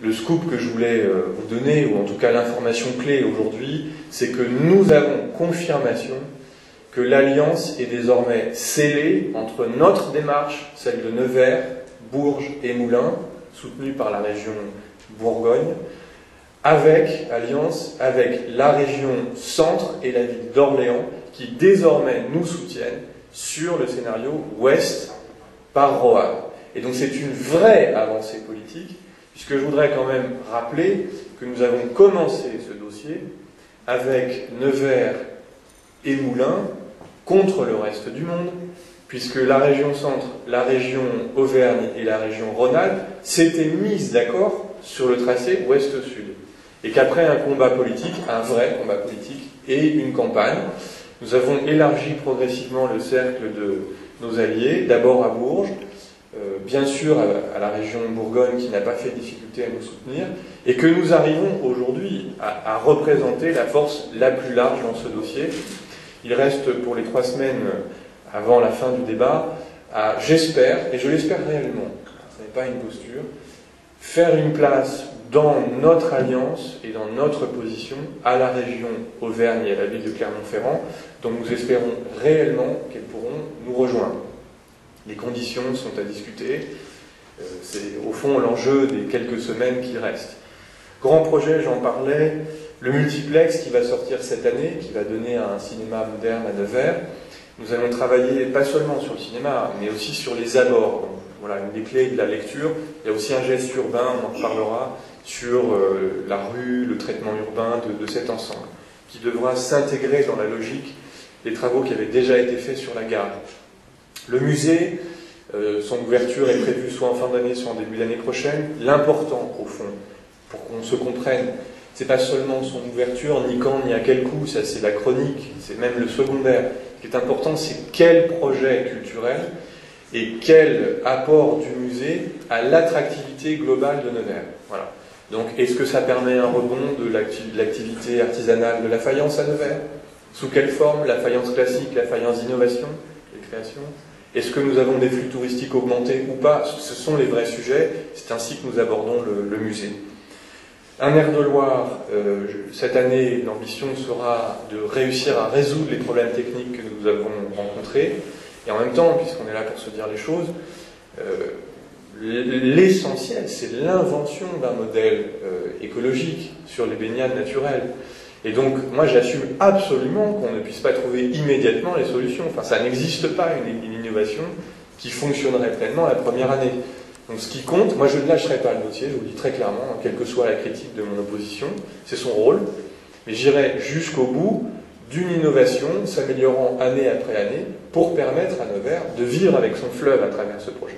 le scoop que je voulais vous donner, ou en tout cas l'information clé aujourd'hui, c'est que nous avons confirmation que l'alliance est désormais scellée entre notre démarche, celle de Nevers, Bourges et Moulins, soutenue par la région Bourgogne, alliance avec la région Centre et la ville d'Orléans, qui désormais nous soutiennent sur le scénario Ouest par Roanne. Et donc c'est une vraie avancée politique, puisque je voudrais quand même rappeler que nous avons commencé ce dossier avec Nevers et Moulins contre le reste du monde, puisque la région Centre, la région Auvergne et la région Rhône-Alpes s'étaient mises d'accord sur le tracé Ouest-Sud. Et qu'après un combat politique, un vrai combat politique et une campagne, nous avons élargi progressivement le cercle de nos alliés, d'abord à Bourges, bien sûr à la région Bourgogne qui n'a pas fait difficulté à nous soutenir, et que nous arrivons aujourd'hui à représenter la force la plus large dans ce dossier. Il reste pour les 3 semaines avant la fin du débat, j'espère, et je l'espère réellement, ce n'est pas une posture, faire une place dans notre alliance et dans notre position à la région Auvergne et à la ville de Clermont-Ferrand, dont nous espérons réellement qu'elles pourront nous rejoindre. Les conditions sont à discuter, c'est au fond l'enjeu des quelques semaines qui restent. Grand projet, j'en parlais, le multiplex qui va sortir cette année, qui va donner un cinéma moderne à Nevers. Nous allons travailler pas seulement sur le cinéma, mais aussi sur les abords. Donc, voilà, une des clés de la lecture. Il y a aussi un geste urbain, on en reparlera, sur la rue, le traitement urbain de cet ensemble, qui devra s'intégrer dans la logique des travaux qui avaient déjà été faits sur la gare. Le musée, son ouverture est prévue soit en fin d'année, soit en début d'année prochaine. L'important, au fond, pour qu'on se comprenne, c'est pas seulement son ouverture, ni quand, ni à quel coût, ça c'est la chronique, c'est même le secondaire. Ce qui est important, c'est quel projet culturel et quel apport du musée à l'attractivité globale de Nevers. Voilà. Donc, est-ce que ça permet un rebond de l'activité artisanale de la faïence à Nevers? Sous quelle forme? La faïence classique, la faïence d'innovation, les créations? Est-ce que nous avons des flux touristiques augmentés ou pas? Ce sont les vrais sujets. C'est ainsi que nous abordons le musée. Un air de Loire, cette année, l'ambition sera de réussir à résoudre les problèmes techniques que nous avons rencontrés. Et en même temps, puisqu'on est là pour se dire les choses, l'essentiel, c'est l'invention d'un modèle écologique sur les baignades naturelles. Et donc, moi, j'assume absolument qu'on ne puisse pas trouver immédiatement les solutions. Enfin, ça n'existe pas une innovation qui fonctionnerait pleinement la première année. Donc, ce qui compte, moi, je ne lâcherai pas le dossier, je vous le dis très clairement, quelle que soit la critique de mon opposition, c'est son rôle, mais j'irai jusqu'au bout d'une innovation s'améliorant année après année pour permettre à Nevers de vivre avec son fleuve à travers ce projet.